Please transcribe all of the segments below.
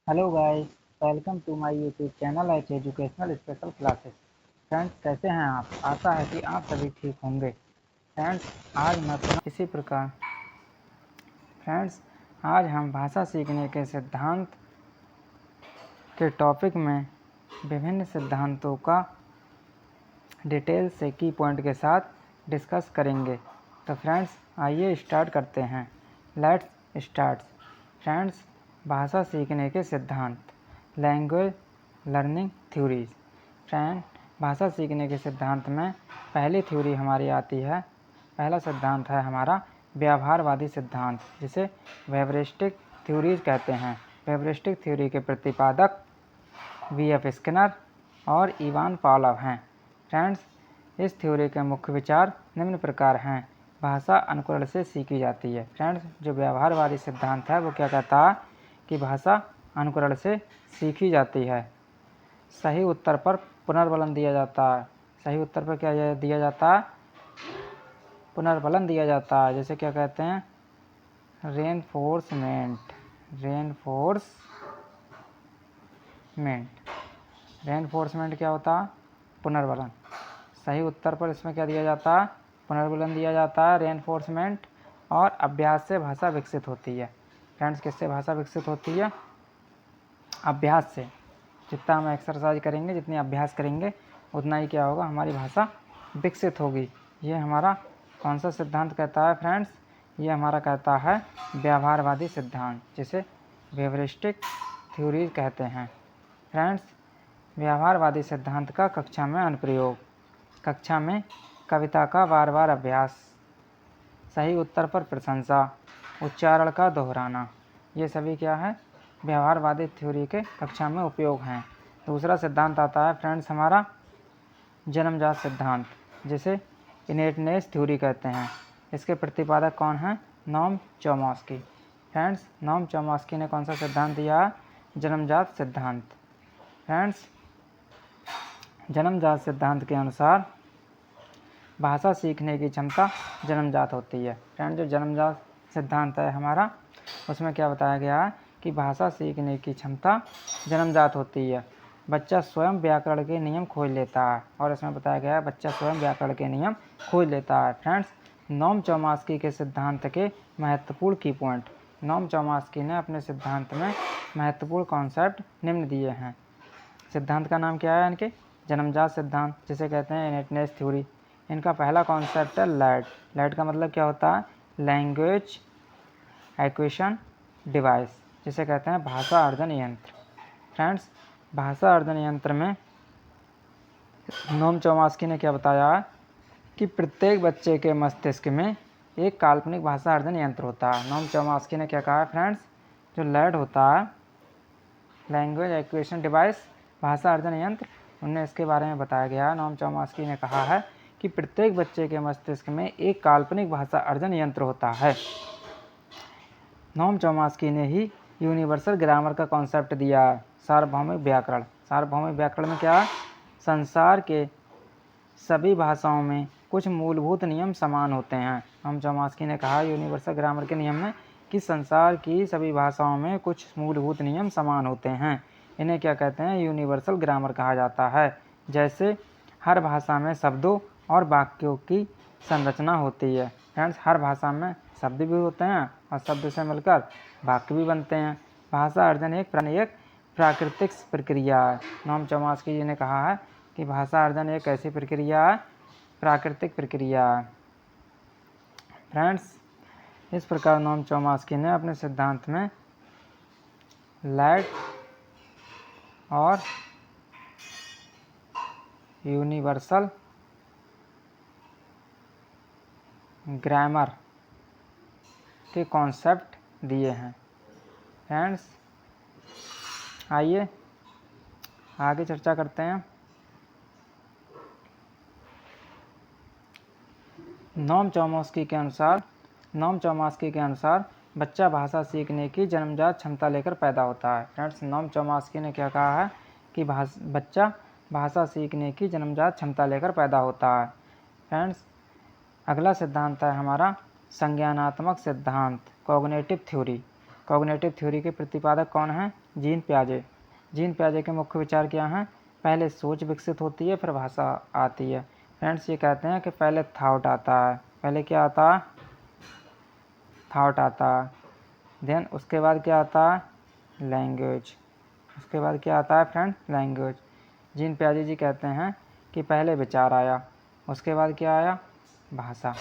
Hello guys, welcome to my YouTube channel H educational special classes. Friends, कैसे हैं आप? आशा है कि आप सभी ठीक होंगे। फ्रेंड्स, आज मैं पुनः इसी प्रकार फ्रेंड्स आज हम भाषा सीखने के सिद्धांत के टॉपिक में विभिन्न सिद्धांतों का डिटेल से की पॉइंट के साथ डिस्कस करेंगे। तो फ्रेंड्स, आइए स्टार्ट करते हैं। Let's start. फ्रेंड्स, भाषा सीखने के सिद्धांत, लैंग्वेज लर्निंग थ्योरीज। फ्रेंड, भाषा सीखने के सिद्धांत में पहली थ्योरी हमारी आती है, पहला सिद्धांत है हमारा व्यवहारवादी सिद्धांत, जिसे वेवरिस्टिक थ्योरीज कहते हैं। वेवरिस्टिक थ्योरी के प्रतिपादक V.F. स्किनर और इवान पावलोव हैं। फ्रेंड्स, इस थ्योरी के मुख्य विचार निम्न प्रकार हैं। भाषा अनुकरण से सीखी जाती है। फ्रेंड्स, जो व्यवहारवादी सिद्धांत है वो क्या कहता है कि भाषा अनुकरण से सीखी जाती है। सही उत्तर पर पुनर्बलन दिया जाता है। सही उत्तर पर क्या दिया जाता है? पुनर्बलन दिया जाता है। जैसे क्या कहते हैं? रेनफोर्समेंट। रेनफोर्समेंट क्या होता है? पुनर्बलन। सही उत्तर पर इसमें क्या दिया जाता है? पुनर्बलन दिया जाता है, रेनफोर्समेंट। और अभ्यास से भाषा विकसित होती है। फ्रेंड्स, किससे भाषा विकसित होती है? अभ्यास से। जितना हम एक्सरसाइज करेंगे, जितनी अभ्यास करेंगे, उतना ही क्या होगा? हमारी भाषा विकसित होगी। ये हमारा कौन सा सिद्धांत कहता है फ्रेंड्स? ये हमारा कहता है व्यवहारवादी सिद्धांत, जिसे वेवरिस्टिक थ्योरी कहते हैं। फ्रेंड्स, व्यवहारवादी सिद्धांत का कक्षा में अनुप्रयोग। कक्षा में कविता का बार बार अभ्यास, सही उत्तर पर प्रशंसा, उच्चारण का दोहराना, ये सभी क्या है? व्यवहारवादी थ्योरी के कक्षा में उपयोग हैं। दूसरा सिद्धांत आता है फ्रेंड्स हमारा जन्मजात सिद्धांत, जिसे इनेटनेस थ्योरी कहते हैं। इसके प्रतिपादक कौन हैं? Noam Chomsky. Friends, Noam Chomsky ने कौन सा सिद्धांत दिया? जन्मजात सिद्धांत। फ्रेंड्स, जन्मजात सिद्धांत के अनुसार भाषा सीखने की क्षमता जन्मजात होती है। फ्रेंड्स, जो जन्मजात सिद्धांत है हमारा, उसमें क्या बताया गया है कि भाषा सीखने की क्षमता जन्मजात होती है। बच्चा स्वयं व्याकरण के नियम खोज लेता है, और इसमें बताया गया है बच्चा स्वयं व्याकरण के नियम खोज लेता है। फ्रेंड्स, नॉम चॉम्स्की के सिद्धांत के महत्वपूर्ण की पॉइंट। नॉम चॉम्स्की ने अपने सिद्धांत में महत्वपूर्ण कॉन्सेप्ट निम्न दिए हैं। सिद्धांत का नाम क्या है इनके? जन्मजात सिद्धांत, जिसे कहते हैं इनेटनेस थ्योरी। इनका पहला कॉन्सेप्ट है लैड। लैड का मतलब क्या होता है? लैंग्वेज एक्विजिशन डिवाइस, जिसे कहते हैं भाषा अर्जन यंत्र। फ्रेंड्स, भाषा अर्जन यंत्र में नोम चॉम्स्की ने क्या बताया कि प्रत्येक बच्चे के मस्तिष्क में एक काल्पनिक भाषा अर्जन यंत्र होता है। नोम चॉम्स्की ने क्या कहा फ्रेंड्स? जो लैड होता है, लैंग्वेज एक्विजिशन डिवाइस, भाषा अर्जन यंत्र, उनने इसके बारे में बताया गया है। नोम चॉम्स्की ने कहा है कि प्रत्येक बच्चे के मस्तिष्क में एक काल्पनिक भाषा अर्जन यंत्र होता है। नोम चॉम्स्की ने ही यूनिवर्सल ग्रामर का कॉन्सेप्ट दिया है, सार्वभौमिक व्याकरण। सार्वभौमिक व्याकरण में क्या? संसार के सभी भाषाओं में कुछ मूलभूत नियम समान होते हैं। नोम चॉम्स्की ने कहा यूनिवर्सल ग्रामर के नियम में कि संसार की सभी भाषाओं में कुछ मूलभूत नियम समान होते हैं। इन्हें क्या कहते हैं? यूनिवर्सल ग्रामर कहा जाता है। जैसे हर भाषा में शब्दों और वाक्यों की संरचना होती है। फ्रेंड्स, हर भाषा में शब्द भी होते हैं और शब्द से मिलकर वाक्य भी बनते हैं। भाषा अर्जन एक प्राकृतिक प्रक्रिया है। नोम चॉम्स्की जी ने कहा है कि भाषा अर्जन एक ऐसी प्रक्रिया है, प्राकृतिक प्रक्रिया है। फ्रेंड्स, इस प्रकार नोम चॉम्स्की ने अपने सिद्धांत में लैड और यूनिवर्सल ग्रामर के कॉन्सेप्ट दिए हैं। फ्रेंड्स, आइए आगे चर्चा करते हैं। नोम चॉम्स्की के अनुसार बच्चा भाषा सीखने की जन्मजात क्षमता लेकर पैदा होता है। फ्रेंड्स, नोम चॉम्स्की ने क्या कहा है कि बच्चा भाषा सीखने की जन्मजात क्षमता लेकर पैदा होता है। फ्रेंड्स, अगला सिद्धांत है हमारा संज्ञानात्मक सिद्धांत, कॉग्निटिव थ्योरी। कॉग्निटिव थ्योरी के प्रतिपादक कौन हैं? जीन पियाजे। जीन पियाजे के मुख्य विचार क्या हैं? पहले सोच विकसित होती है, फिर भाषा आती है। फ्रेंड्स, ये कहते हैं कि पहले थॉट आता है। पहले क्या आता है? थॉट आता है। देन उसके बाद क्या आता है? लैंग्वेज। उसके बाद क्या आता है फ्रेंड? लैंग्वेज। जीन पियाजे जी कहते हैं कि पहले विचार आया, उसके बाद क्या आया? भाषा।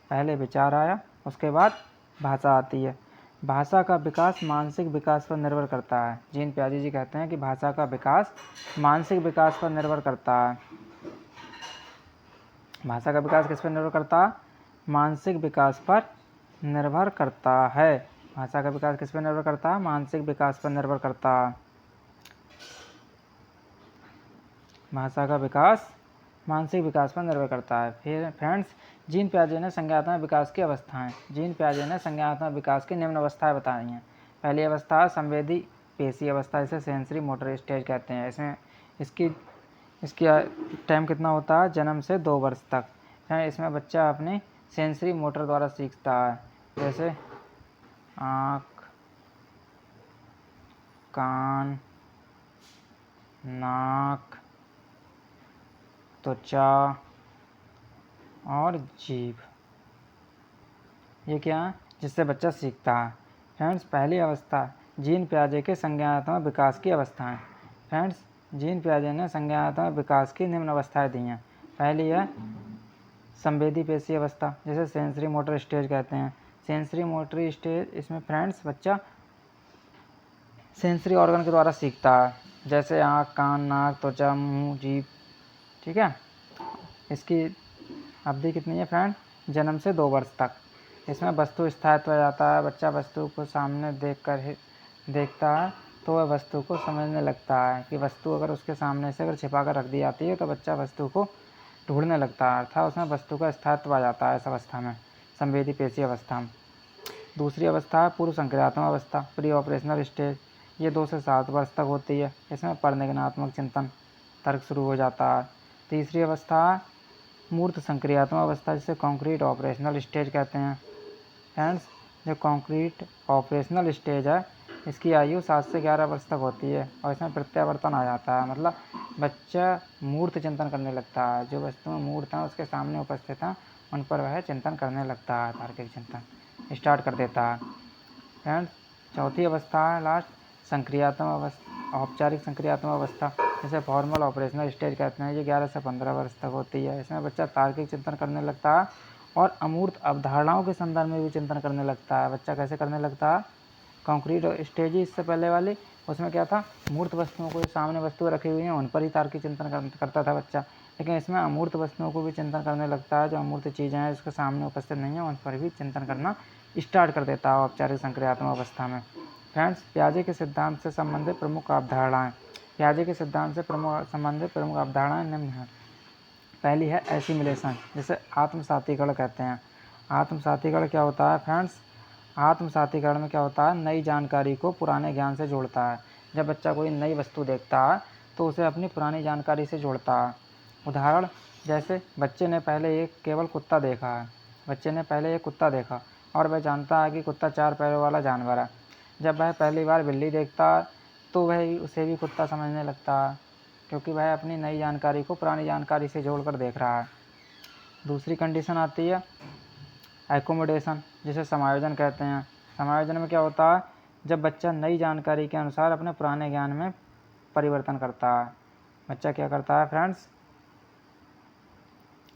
पहले विचार आया, उसके बाद भाषा आती है। भाषा का विकास मानसिक विकास पर निर्भर करता है। जीन पियाजे जी कहते हैं कि भाषा का विकास मानसिक विकास पर निर्भर करता है। भाषा का विकास किस पर निर्भर करता है? मानसिक विकास पर निर्भर करता है। भाषा का विकास किस पर निर्भर करता है? मानसिक विकास पर निर्भर करता है। भाषा का विकास मानसिक विकास पर निर्भर करता है। फिर फ्रेंड्स, जीन पियाजे ने संज्ञानात्मक विकास की अवस्थाएं। जीन पियाजे ने संज्ञानात्मक विकास की निम्न अवस्थाएं बताई हैं। पहली अवस्था है संवेदी पेशी अवस्था, इसे सेंसरी मोटर स्टेज कहते हैं। इसकी टाइम कितना होता है? जन्म से 2 वर्ष तक। इसमें बच्चा अपने सेंसरी मोटर द्वारा सीखता है, जैसे आँख, कान, नाक, त्वचा और जीभ। ये क्या है? जिससे बच्चा सीखता है। फ्रेंड्स, पहली अवस्था जीन पियाजे के संज्ञानात्मक विकास की अवस्थाएं। फ्रेंड्स, जीन पियाजे ने संज्ञानात्मक विकास की निम्न अवस्थाएं दी हैं। पहली है संवेदी पेशी अवस्था, जिसे सेंसरी मोटर स्टेज कहते हैं। सेंसरी मोटर स्टेज, इसमें फ्रेंड्स बच्चा सेंसरी ऑर्गन के द्वारा सीखता है, जैसे आँख, कान, नाक, त्वचा, मुंह, जीभ। ठीक है। इसकी अवधि कितनी है फ्रेंड? जन्म से 2 वर्ष तक। इसमें वस्तु स्थायित्व आ जाता है। बच्चा वस्तु को सामने देखता है तो वह वस्तु को समझने लगता है कि वस्तु अगर उसके सामने से अगर छिपा कर रख दी जाती है तो बच्चा वस्तु को ढूंढने लगता है, अर्थात उसमें वस्तु का स्थायित्व आ जाता है इस अवस्था में, संवेदी पेशी अवस्था में। दूसरी अवस्था है पूर्व संक्रियात्मक अवस्था, प्री ऑपरेशनल स्टेज। ये 2 से 7 वर्ष तक होती है। इसमें परिनिग्नात्मक चिंतन, तर्क शुरू हो जाता है। तीसरी अवस्था है मूर्त संक्रियात्मक अवस्था, जिसे कॉन्क्रीट ऑपरेशनल स्टेज कहते हैं। फ्रेंड्स, जो कॉन्क्रीट ऑपरेशनल स्टेज है, इसकी आयु 7 से 11 वर्ष तक होती है और इसमें प्रत्यावर्तन आ जाता है, मतलब बच्चा मूर्त चिंतन करने लगता है। जो वस्तुएं मूर्त हैं उसके सामने उपस्थित हैं उन पर वह चिंतन करने लगता है, तार्किक चिंतन स्टार्ट कर देता है। फ्रेंड्स, चौथी अवस्था है लास्ट संक्रियात्मक अवस्था, औपचारिक संक्रियात्मक अवस्था, जिसे फॉर्मल ऑपरेशनल स्टेज कहते हैं। ये 11 से 15 वर्ष तक होती है। इसमें बच्चा तार्किक चिंतन करने लगता है और अमूर्त अवधारणाओं के संदर्भ में भी चिंतन करने लगता है। बच्चा कैसे करने लगता है? कॉन्क्रीट स्टेज ही इससे पहले वाली, उसमें क्या था? मूर्त वस्तुओं को, सामने वस्तुएं रखी हुई हैं उन पर ही तार्किक चिंतन करता था बच्चा। लेकिन इसमें अमूर्त वस्तुओं को भी चिंतन करने लगता है। जो अमूर्त चीज़ें हैं जिसके सामने उपस्थित नहीं है उन पर भी चिंतन करना स्टार्ट कर देता है औपचारिक संक्रियात्मक अवस्था में। फ्रेंड्स, पियाजे के सिद्धांत से संबंधित प्रमुख अवधारणाएं। पियाजे के सिद्धांत से संबंधित प्रमुख अवधारणाएं निम्न हैं। पहली है एसिमिलेशन, जिसे आत्मसातीकरण कहते हैं। आत्मसातीकरण क्या होता है फ्रेंड्स? आत्मसातीकरण में क्या होता है? नई जानकारी को पुराने ज्ञान से जोड़ता है। जब बच्चा कोई नई वस्तु देखता है तो उसे अपनी पुरानी जानकारी से जोड़ता है। उदाहरण, जैसे बच्चे ने पहले केवल कुत्ता देखा है। बच्चे ने पहले एक कुत्ता देखा और वह जानता है कि कुत्ता 4 पैरों वाला जानवर है। जब वह पहली बार बिल्ली देखता है तो वह उसे भी कुत्ता समझने लगता है, क्योंकि वह अपनी नई जानकारी को पुरानी जानकारी से जोड़कर देख रहा है। दूसरी कंडीशन आती है एकोमोडेशन, जिसे समायोजन कहते हैं। समायोजन में क्या होता है? जब बच्चा नई जानकारी के अनुसार अपने पुराने ज्ञान में परिवर्तन करता है। बच्चा क्या करता है फ्रेंड्स?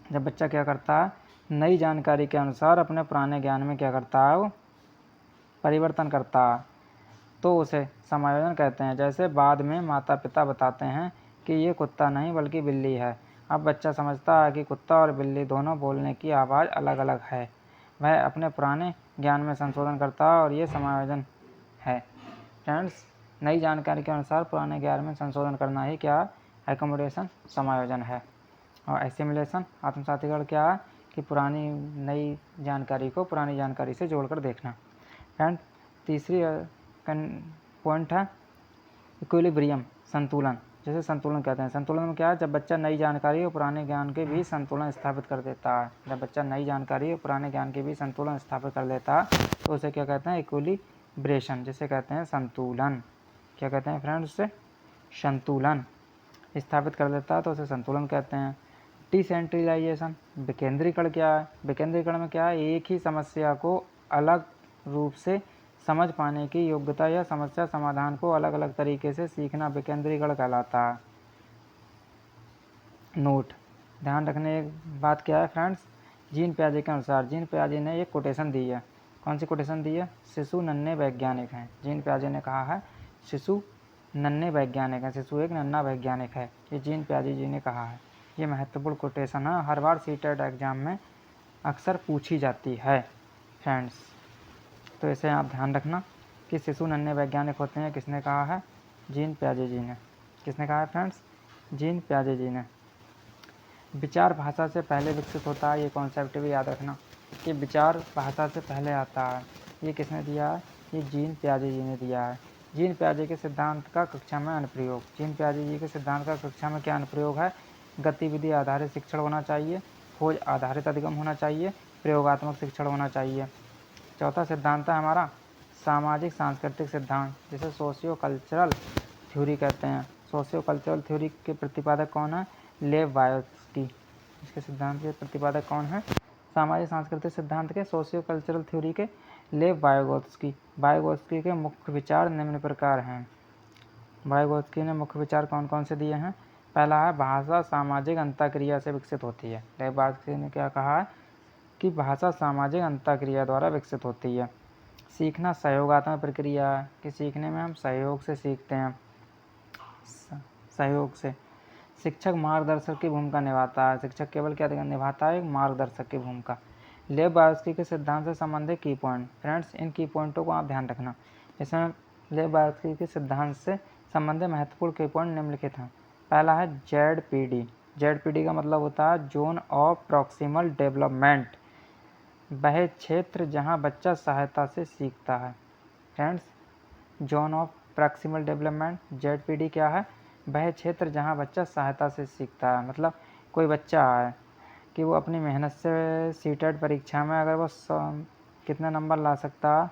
जब बच्चा क्या करता है? नई जानकारी के अनुसार अपने पुराने ज्ञान में क्या करता है? वो परिवर्तन करता है, तो उसे समायोजन कहते हैं। जैसे बाद में माता पिता बताते हैं कि ये कुत्ता नहीं बल्कि बिल्ली है। अब बच्चा समझता है कि कुत्ता और बिल्ली दोनों बोलने की आवाज़ अलग अलग है। वह अपने पुराने ज्ञान में संशोधन करता है और ये समायोजन है। फ्रेंड्स, नई जानकारी के अनुसार पुराने ज्ञान में संशोधन करना ही क्या? एकोमोडेशन, समायोजन है। और एसिमिलेशन, आत्मसातीकरण क्या है? कि पुरानी नई जानकारी को पुरानी जानकारी से जोड़कर देखना। फ्रेंड, तीसरी पॉइंट है इक्विलिब्रियम, संतुलन, जैसे संतुलन कहते हैं। संतुलन में क्या है? जब बच्चा नई जानकारी और पुराने ज्ञान के बीच संतुलन स्थापित कर देता है। जब बच्चा नई जानकारी और पुराने ज्ञान के बीच संतुलन स्थापित कर देता है तो उसे क्या कहते हैं? इक्विलिब्रेशन, जिसे कहते हैं संतुलन। क्या कहते हैं फ्रेंड्स? उसे संतुलन स्थापित कर देता है तो उसे संतुलन कहते हैं। डिसेंट्रलाइजेशन, विकेंद्रीकरण क्या है? विकेंद्रीकरण में क्या है? एक ही समस्या को अलग रूप से समझ पाने की योग्यता या समस्या समाधान को अलग अलग तरीके से सीखना विकेंद्रीकरण कहलाता है। नोट, ध्यान रखने एक बात क्या है फ्रेंड्स, जीन पियाजे के अनुसार, जीन पियाजे ने एक कोटेशन दी है। कौन सी कोटेशन दी है? शिशु नन्हे वैज्ञानिक हैं। जीन पियाजे ने कहा है शिशु नन्हे वैज्ञानिक हैं, शिशु एक नन्हा वैज्ञानिक है, ये जीन पियाजे जी ने कहा है। ये महत्वपूर्ण कोटेशन है, हर बार सीटेट एग्जाम में अक्सर पूछी जाती है फ्रेंड्स। तो इसे आप ध्यान रखना कि शिशु नन्हे वैज्ञानिक होते हैं, किसने कहा है? जीन पियाजे जी ने। किसने कहा है फ्रेंड्स? जीन पियाजे जी ने। विचार भाषा से पहले विकसित होता है, ये कॉन्सेप्ट भी याद रखना कि विचार भाषा से पहले आता है। ये किसने दिया है? ये जीन पियाजे जी ने दिया है। जीन पियाजे के सिद्धांत का कक्षा में अनुप्रयोग। जीन पियाजे जी के सिद्धांत का कक्षा में क्या अनुप्रयोग है? गतिविधि आधारित शिक्षण होना चाहिए, खोज आधारित अधिगम होना चाहिए, प्रयोगात्मक शिक्षण होना चाहिए। चौथा सिद्धांत है हमारा सामाजिक सांस्कृतिक सिद्धांत, जिसे सोशियो कल्चरल थ्योरी कहते हैं। सोशियो कल्चरल थ्योरी के प्रतिपादक कौन है? लेव वायोत्स्की। इसके सिद्धांत के प्रतिपादक कौन है? सामाजिक सांस्कृतिक सिद्धांत के सोशियो कल्चरल थ्योरी के लेव वायोत्स्की। वायोत्स्की के मुख्य विचार निम्न प्रकार हैं। वायोत्स्की ने मुख्य विचार कौन कौन से दिए हैं? पहला है भाषा सामाजिक अंतःक्रिया से विकसित होती है। लेव वायोत्स्की ने क्या कहा है कि भाषा सामाजिक अंतःक्रिया द्वारा विकसित होती है। सीखना सहयोगात्मक प्रक्रिया है कि सीखने में हम सहयोग से सीखते हैं, सहयोग से। शिक्षक मार्गदर्शक की भूमिका निभाता है। शिक्षक केवल क्या निभाता है? एक मार्गदर्शक की भूमिका। लेव वायोत्स्की के सिद्धांत से संबंधित की पॉइंट। फ्रेंड्स, इन की पॉइंटों को आप ध्यान रखना। इसमें लेव वायोत्स्की के सिद्धांत से संबंधित महत्वपूर्ण की पॉइंट निम्नलिखित हैं। पहला है ZPD। ZPD का मतलब होता है जोन ऑफ प्रॉक्सिमल डेवलपमेंट, वह क्षेत्र जहां बच्चा सहायता से सीखता है। Friends, zone of proximal development ZPD क्या है? वह क्षेत्र जहां बच्चा सहायता से सीखता है। मतलब कोई बच्चा है कि वो अपनी मेहनत से सीटेट परीक्षा में अगर वो कितने नंबर ला सकता है?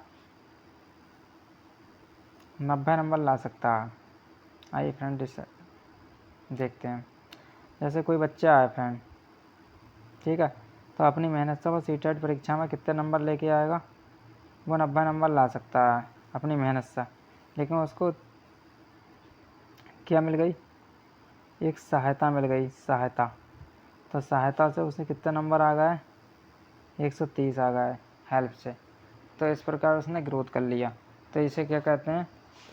90 नंबर ला सकता है। आइए फ्रेंड देखते हैं। जैसे कोई बच्चा है फ्रेंड, ठीक है, तो अपनी मेहनत से वो सीटेट परीक्षा में कितने नंबर लेके आएगा? वो 90 नंबर ला सकता है अपनी मेहनत से, लेकिन उसको क्या मिल गई? एक सहायता मिल गई, सहायता। तो सहायता से उसे कितने नंबर आ गए? 130 आ गए हेल्प से। तो इस प्रकार उसने ग्रोथ कर लिया। तो इसे क्या कहते हैं?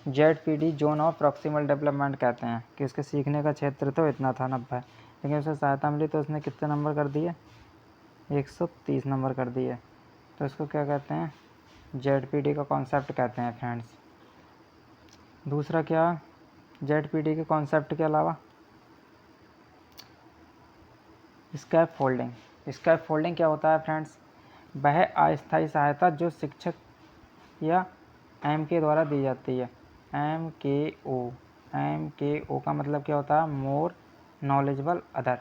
ZPD zone of proximal development कहते हैं कि उसके सीखने का क्षेत्र तो इतना था 90, लेकिन उसे सहायता मिली तो उसने कितने नंबर कर दिए? 130 नंबर कर दिए। तो इसको क्या कहते हैं? ZPD का कॉन्सेप्ट कहते हैं फ्रेंड्स। दूसरा क्या? ZPD के कॉन्सेप्ट के अलावा स्कैप फोल्डिंग। स्कैप फोल्डिंग क्या होता है फ्रेंड्स? वह अस्थायी सहायता जो शिक्षक या MK द्वारा दी जाती है। MKO का मतलब क्या होता है? More knowledgeable other.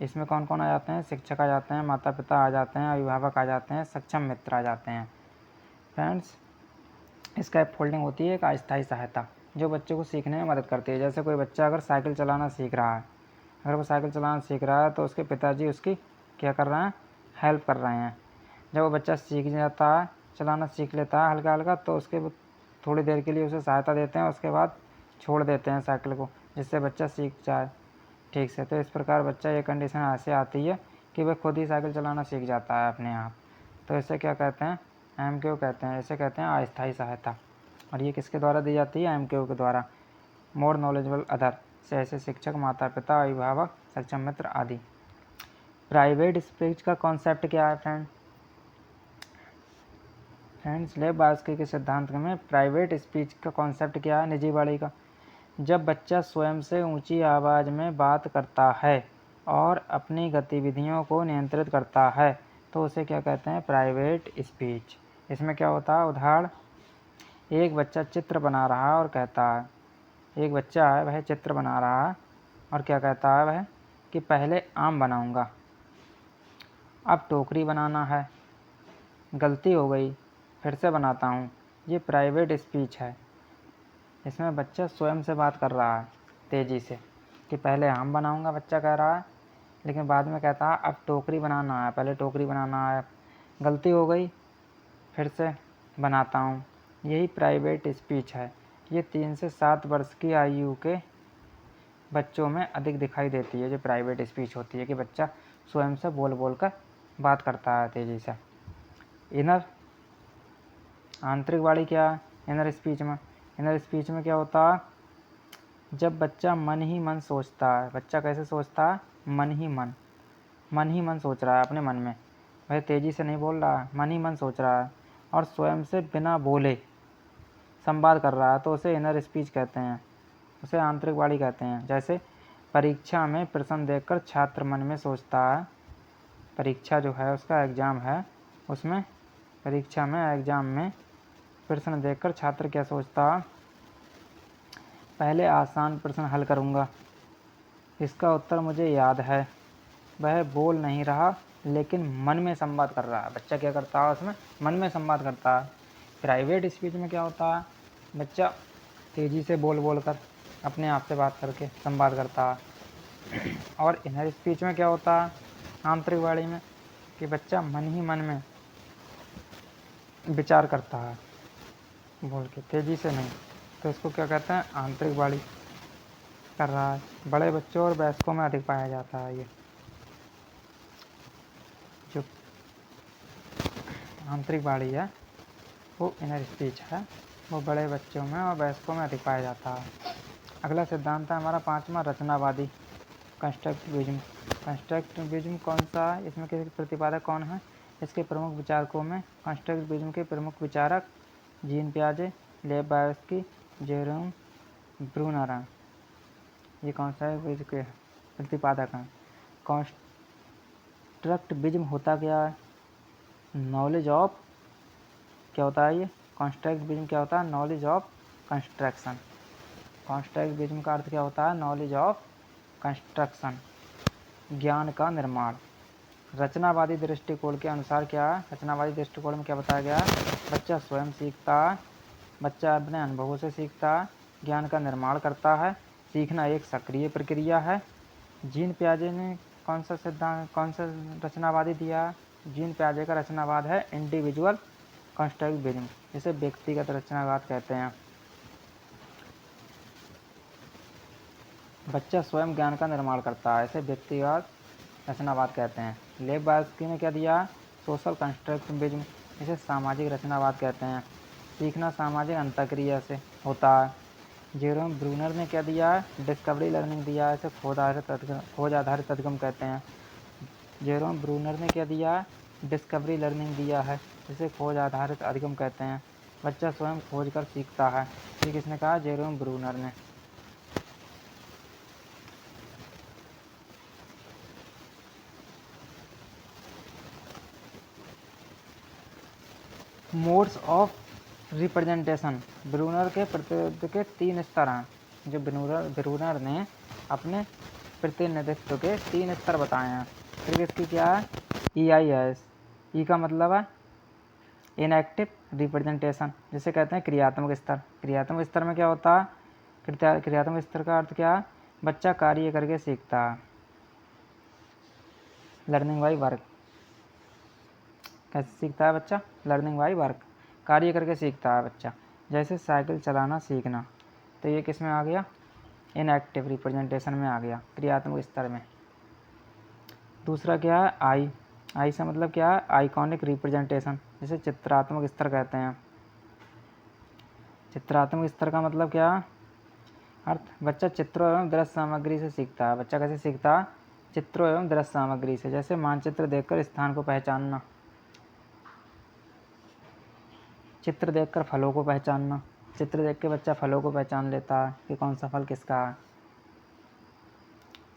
इसमें कौन कौन आ जाते हैं? शिक्षक आ जाते हैं, माता पिता आ जाते हैं, अभिभावक आ जाते हैं, सक्षम मित्र आ जाते हैं। फ्रेंड्स, स्कैप फोल्डिंग होती है एक अस्थायी सहायता जो बच्चे को सीखने में मदद करती है। जैसे कोई बच्चा अगर साइकिल चलाना सीख रहा है, अगर वो साइकिल चलाना सीख रहा है तो उसके पिताजी उसकी क्या कर रहे हैं? हेल्प कर रहे हैं। जब वो बच्चा सीख जाता है, चलाना सीख लेता है हल्का हल्का, तो उसके थोड़ी देर के लिए उसे सहायता देते हैं, उसके बाद छोड़ देते हैं साइकिल को, जिससे बच्चा सीख जाए ठीक से। तो इस प्रकार बच्चा ये कंडीशन ऐसे आती है कि वह खुद ही साइकिल चलाना सीख जाता है अपने आप। तो इसे क्या कहते हैं? MKO कहते हैं। इसे कहते हैं अस्थायी सहायता। और ये किसके द्वारा दी जाती है? MKO के द्वारा। मोर नॉलेजेबल अदर से ऐसे शिक्षक, माता पिता, अभिभावक, सक्षम मित्र आदि। प्राइवेट स्पीच का कॉन्सेप्ट क्या है फ्रेंड्स? लेव वायोत्स्की के सिद्धांत में प्राइवेट स्पीच का कॉन्सेप्ट क्या है? निजी वाणी का। जब बच्चा स्वयं से ऊंची आवाज़ में बात करता है और अपनी गतिविधियों को नियंत्रित करता है तो उसे क्या कहते हैं? Private speech. इसमें क्या होता है? उदाहरण, एक बच्चा चित्र बना रहा है और कहता है, एक बच्चा है वह चित्र बना रहा है और क्या कहता है वह कि पहले आम बनाऊंगा, अब टोकरी बनाना है, गलती हो गई, फिर से बनाता हूँ, ये प्राइवेट स्पीच है। इसमें बच्चा स्वयं से बात कर रहा है तेज़ी से, कि पहले आम बनाऊंगा, बच्चा कह रहा है, लेकिन बाद में कहता है अब टोकरी बनाना है, पहले टोकरी बनाना है, गलती हो गई, फिर से बनाता हूँ। यही प्राइवेट स्पीच है। ये 3 से 7 वर्ष की आयु के बच्चों में अधिक दिखाई देती है, जो प्राइवेट स्पीच होती है कि बच्चा स्वयं से बोल बोल कर बात करता है तेज़ी से। इनर आंतरिक वाणी क्या है इनर स्पीच में? इनर स्पीच में क्या होता है? जब बच्चा मन ही मन सोचता है। बच्चा कैसे सोचता है? मन ही मन सोच रहा है अपने मन में, वह तेज़ी से नहीं बोल रहा है, मन ही मन सोच रहा है और स्वयं से बिना बोले संवाद कर रहा है, तो उसे इनर स्पीच कहते हैं, उसे आंतरिक वाणी कहते हैं। जैसे परीक्षा में प्रश्न देखकर छात्र मन में सोचता है, परीक्षा जो है उसका एग्ज़ाम है, उसमें परीक्षा में एग्ज़ाम में प्रश्न देखकर छात्र क्या सोचता है? पहले आसान प्रश्न हल करूँगा, इसका उत्तर मुझे याद है। वह बोल नहीं रहा लेकिन मन में संवाद कर रहा है। बच्चा क्या करता है उसमें? मन में संवाद करता है। प्राइवेट स्पीच में क्या होता है? बच्चा तेज़ी से बोल बोल कर अपने आप से बात करके संवाद करता है। और इनर स्पीच में क्या होता है? आंतरिक वाणी में, कि बच्चा मन ही मन में विचार करता है बोल के, तेज़ी से नहीं, तो इसको क्या कहते हैं? आंतरिक वाणी कर रहा है। बड़े बच्चों और वयस्कों में अधिक पाया जाता है। ये जो आंतरिक वाणी है वो इनर स्पीच है, वो बड़े बच्चों में और वयस्कों में अधिक पाया जाता है। अगला सिद्धांत है हमारा 5वां, रचनावादी कंस्ट्रक्टिविज्म। कंस्ट्रक्टिविज्म कौन सा है? इसमें किसी प्रतिपादक कौन है? इसके प्रमुख विचारकों में कंस्ट्रक्टिविज्म के प्रमुख विचारक जीन पियाजे, लेव वायस्की, जेरोम ब्रूनर हैं। ये कौन सा है? इसके प्रतिपादक हैं। कंस्ट्रक्टिविज्म होता क्या है? नॉलेज ऑफ, क्या होता है ये? कंस्ट्रक्टिविज्म क्या होता है? Knowledge of construction. कंस्ट्रक्टिविज्म का अर्थ क्या होता है? नॉलेज ऑफ कंस्ट्रक्शन, ज्ञान का निर्माण। रचनावादी दृष्टिकोण के अनुसार क्या है? रचनावादी दृष्टिकोण में क्या बताया गया है? बच्चा स्वयं सीखता है, बच्चा अपने अनुभवों से सीखता है, ज्ञान का निर्माण करता है, सीखना एक सक्रिय प्रक्रिया है। जीन पियाजे ने कौन सा सिद्धांत, कौन सा रचनावादी दिया? जीन पियाजे का रचनावाद है इंडिविजुअल कंस्ट्रक्टिविज्म, जिसे व्यक्तिगत रचनावाद कहते हैं। बच्चा स्वयं ज्ञान का निर्माण करता है, इसे व्यक्तिगत रचनावाद कहते हैं। लेव वायस्की ने क्या दिया? सोशल कंस्ट्रक्टिविज्म, इसे सामाजिक रचनावाद कहते हैं। सीखना सामाजिक अंतःक्रिया से होता है। जेरोम ब्रूनर ने क्या दिया है? डिस्कवरी लर्निंग दिया है, इसे खोज आधारित अधिगम कहते हैं। जेरोम ब्रूनर ने क्या दिया है? डिस्कवरी लर्निंग दिया है, इसे खोज आधारित अधिगम कहते हैं। बच्चा स्वयं खोज कर सीखता है। ये किसने कहा? जेरोम ब्रूनर ने। Modes of representation. ब्रूनर के प्रतिनिधित्व के 3 स्तर हैं। जो ब्रूनर ने अपने प्रतिनिधित्व के 3 स्तर बताए हैं। फिर इसकी क्या है? EIS। ई का मतलब है इनएक्टिव रिप्रेजेंटेशन, जिसे कहते हैं क्रियात्मक स्तर। क्रियात्मक स्तर में क्या होता है? क्रियात्मक स्तर का अर्थ क्या है? बच्चा कार्य करके सीखता है, लर्निंग बाई वर्क। कैसे सीखता है बच्चा? लर्निंग बाई वर्क, कार्य करके सीखता है बच्चा। जैसे साइकिल चलाना सीखना, तो ये किस में आ गया? इनएक्टिव रिप्रेजेंटेशन में आ गया, क्रियात्मक स्तर में। दूसरा क्या है? आई से मतलब क्या है? आइकॉनिक रिप्रेजेंटेशन, जिसे चित्रात्मक स्तर कहते हैं। चित्रात्मक स्तर का मतलब क्या है? अर्थ, बच्चा चित्रों एवं दृश्य सामग्री से सीखता है। बच्चा कैसे सीखता है? चित्रों एवं दृश्य सामग्री से। जैसे मानचित्र देखकर स्थान को पहचानना, चित्र देखकर फलों को पहचानना। चित्र देख के बच्चा फलों को पहचान लेता है कि कौन सा फल किसका है।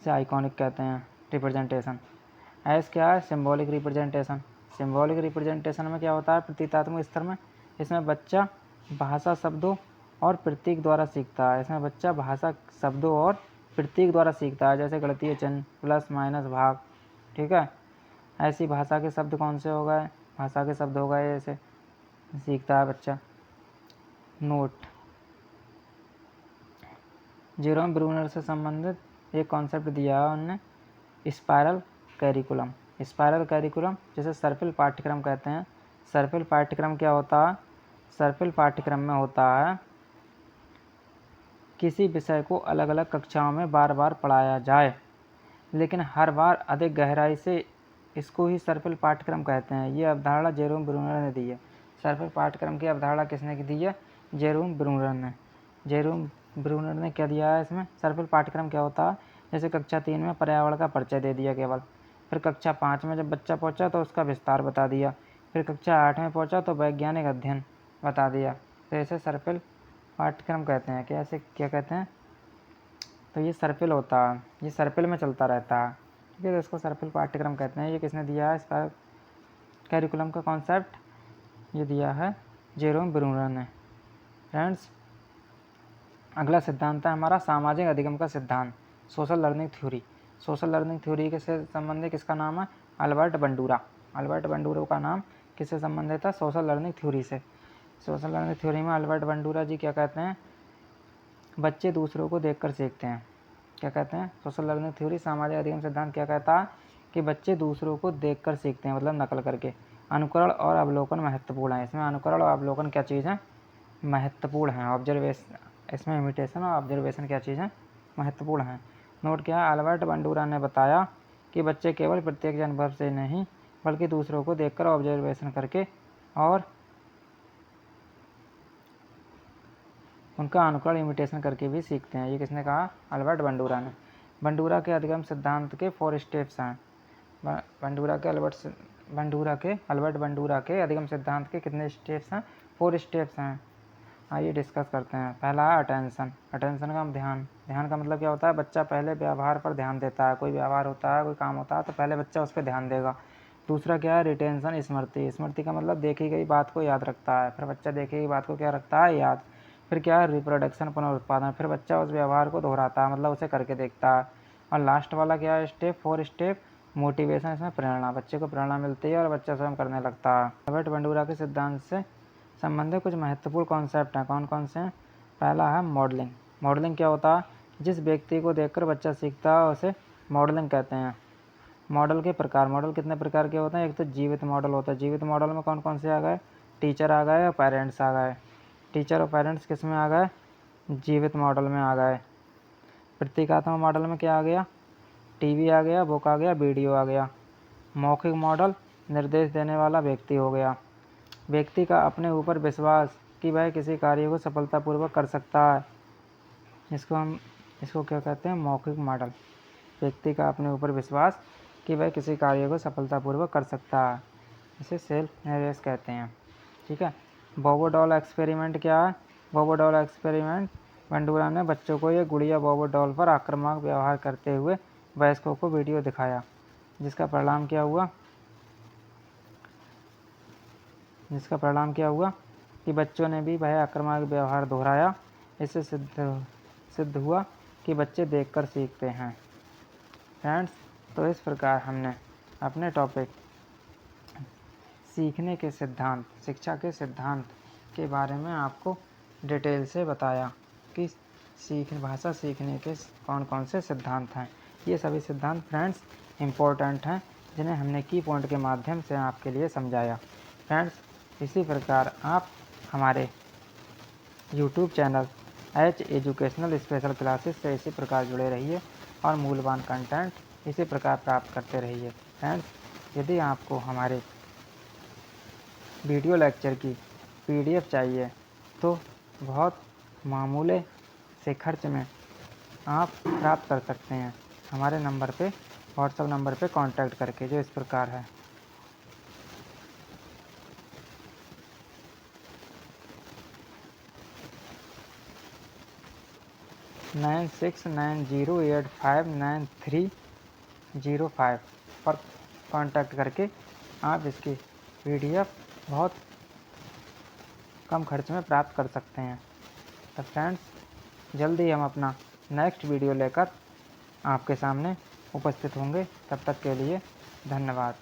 इसे आइकॉनिक कहते हैं रिप्रेजेंटेशन। एस क्या है? Symbolic representation. सिंबॉलिक रिप्रेजेंटेशन में क्या होता है? प्रतीकात्मक स्तर में। इसमें बच्चा भाषा, शब्दों और प्रतीक द्वारा सीखता है। इसमें बच्चा भाषा, शब्दों और प्रतीक द्वारा सीखता है। जैसे गणितीय चिन्ह, प्लस माइनस, भाग, ठीक है। ऐसी भाषा के शब्द कौन से हो गए? भाषा के शब्द हो गए, ऐसे सीखता है बच्चा। नोट। जेरोम ब्रूनर से संबंधित एक कॉन्सेप्ट दिया है उन्होंने, स्पायरल कैरिकुलम। स्पायरल कैरिकुलम जिसे सर्पिल पाठ्यक्रम कहते हैं। सर्पिल पाठ्यक्रम क्या होता है? सर्पिल पाठ्यक्रम में होता है किसी विषय को अलग अलग कक्षाओं में बार बार पढ़ाया जाए, लेकिन हर बार अधिक गहराई से, इसको ही सर्पिल पाठ्यक्रम कहते हैं। ये अवधारणा जेरोम ब्रूनर ने दी है। सर्पिल पाठ्यक्रम की अवधारणा किसने दी है? जेरोम ब्रूनर ने। जेरोम ब्रूनर ने क्या दिया है इसमें? सर्पिल पाठ्यक्रम क्या होता है? जैसे कक्षा 3 में पर्यावरण का परिचय दे दिया केवल, फिर कक्षा 5 में जब बच्चा पहुंचा तो उसका विस्तार बता दिया, फिर कक्षा 8 में पहुंचा तो वैज्ञानिक अध्ययन बता दिया। तो ऐसे सर्पिल पाठ्यक्रम कहते हैं। कैसे क्या कहते हैं? तो ये सर्पिल होता है, ये सर्पिल में चलता रहता है, ठीक है। तो इसको सर्पिल पाठ्यक्रम कहते हैं। ये किसने दिया है इस पर कैरिकुलम का कॉन्सेप्ट? ये दिया है जेरोम ब्रूनर ने। फ्रेंड्स, अगला सिद्धांत है हमारा सामाजिक अधिगम का सिद्धांत, social learning theory. Social learning theory के से संबंधित किसका नाम है? Albert Bandura. अल्बर्ट बंडूरा का नाम किससे संबंधित है? सोशल लर्निंग थ्योरी से। सोशल लर्निंग थ्योरी में अल्बर्ट बंडूरा जी क्या कहते हैं? बच्चे दूसरों को देखकर सीखते हैं। क्या कहते हैं? सोशल लर्निंग थ्योरी सामाजिक अधिगम सिद्धांत क्या कहता है कि बच्चे दूसरों को देखकर सीखते हैं, मतलब नकल करके। अनुकरण और अवलोकन महत्वपूर्ण है। इसमें अनुकरण और अवलोकन क्या चीज़ है? महत्वपूर्ण है। ऑब्जर्वेशन, इसमें इमिटेशन और ऑब्जर्वेशन क्या चीज़ है? महत्वपूर्ण है। नोट क्या है? अल्बर्ट बंडूरा ने बताया कि बच्चे केवल प्रत्यक्ष अनुभव से नहीं बल्कि दूसरों को देखकर ऑब्जर्वेशन करके और उनका अनुकरण इमिटेशन करके भी सीखते हैं। ये किसने कहा? अल्बर्ट बंडूरा ने। बंडूरा के अधिगम सिद्धांत के 4 स्टेप्स हैं। अल्बर्ट बंडूरा के अधिगम सिद्धांत के कितने स्टेप्स हैं? 4 स्टेप्स हैं। आइए डिस्कस करते हैं। पहला है अटेंशन। अटेंशन का ध्यान। ध्यान का मतलब क्या होता है? बच्चा पहले व्यवहार पर ध्यान देता है। कोई व्यवहार होता है, कोई काम होता है तो पहले बच्चा उस पर ध्यान देगा। दूसरा क्या है? रिटेंशन, स्मृति। स्मृति का मतलब देखी गई बात को याद रखता है। फिर बच्चा देखी गई बात को क्या रखता है? याद। फिर क्या है? रिप्रोडक्शन, पुनरुत्पादन। फिर बच्चा उस व्यवहार को दोहराता है, मतलब उसे करके देखता है। और लास्ट वाला क्या है स्टेप? 4 step motivation. इसमें प्रेरणा, बच्चे को प्रेरणा मिलती है और बच्चा स्वयं करने लगता है। अल्बर्ट बंडूरा के सिद्धांत से संबंधित कुछ महत्वपूर्ण कॉन्सेप्ट हैं। कौन कौन से हैं? पहला है मॉडलिंग। मॉडलिंग क्या होता है? जिस व्यक्ति को देखकर बच्चा सीखता है उसे मॉडलिंग कहते हैं। मॉडल के प्रकार। मॉडल कितने प्रकार के होते हैं? एक तो जीवित मॉडल होता है। जीवित मॉडल में कौन कौन से आ गए? टीचर आ गए और पेरेंट्स आ गए। टीचर और पेरेंट्स किस में आ गए? जीवित मॉडल में आ गए। प्रतीकात्मक मॉडल में क्या आ गया? टीवी आ गया, बुक आ गया, वीडियो आ गया। मौखिक मॉडल निर्देश देने वाला व्यक्ति हो गया। व्यक्ति का अपने ऊपर विश्वास कि वह किसी कार्य को सफलतापूर्वक कर सकता है, इसको क्या कहते हैं? मौखिक मॉडल। व्यक्ति का अपने ऊपर विश्वास कि वह किसी कार्य को सफलतापूर्वक कर सकता है, इसे सेल्फ नरेस कहते हैं, ठीक है। बॉबो डॉल एक्सपेरिमेंट क्या है? बॉबो डॉल एक्सपेरिमेंट, बंडूरा ने बच्चों को ये गुड़िया बॉबो डॉल पर आक्रामक व्यवहार करते हुए वयस्कों को वीडियो दिखाया, जिसका परिणाम क्या हुआ कि बच्चों ने भी वह आक्रामक व्यवहार दोहराया। इससे सिद्ध हुआ कि बच्चे देखकर सीखते हैं। फ्रेंड्स, तो इस प्रकार हमने अपने टॉपिक सीखने के सिद्धांत, शिक्षा के सिद्धांत के बारे में आपको डिटेल से बताया कि भाषा सीखने के कौन कौन से सिद्धांत हैं। ये सभी सिद्धांत फ्रेंड्स इम्पोर्टेंट हैं, जिन्हें हमने की पॉइंट के माध्यम से आपके लिए समझाया। फ्रेंड्स, इसी प्रकार आप हमारे YouTube channel H educational special classes से इसी प्रकार जुड़े रहिए और मूल्यवान कंटेंट इसी प्रकार प्राप्त करते रहिए। फ्रेंड्स, यदि आपको हमारे वीडियो लेक्चर की PDF चाहिए तो बहुत मामूले से खर्च में आप प्राप्त कर सकते हैं हमारे नंबर पे, व्हाट्सएप नंबर पे कांटेक्ट करके, जो इस प्रकार है। $9690859305 पर कांटेक्ट करके आप इसकी PDF बहुत कम खर्च में प्राप्त कर सकते हैं। तो फ्रेंड्स, जल्दी हम अपना नेक्स्ट वीडियो लेकर आपके सामने उपस्थित होंगे। तब तक के लिए धन्यवाद।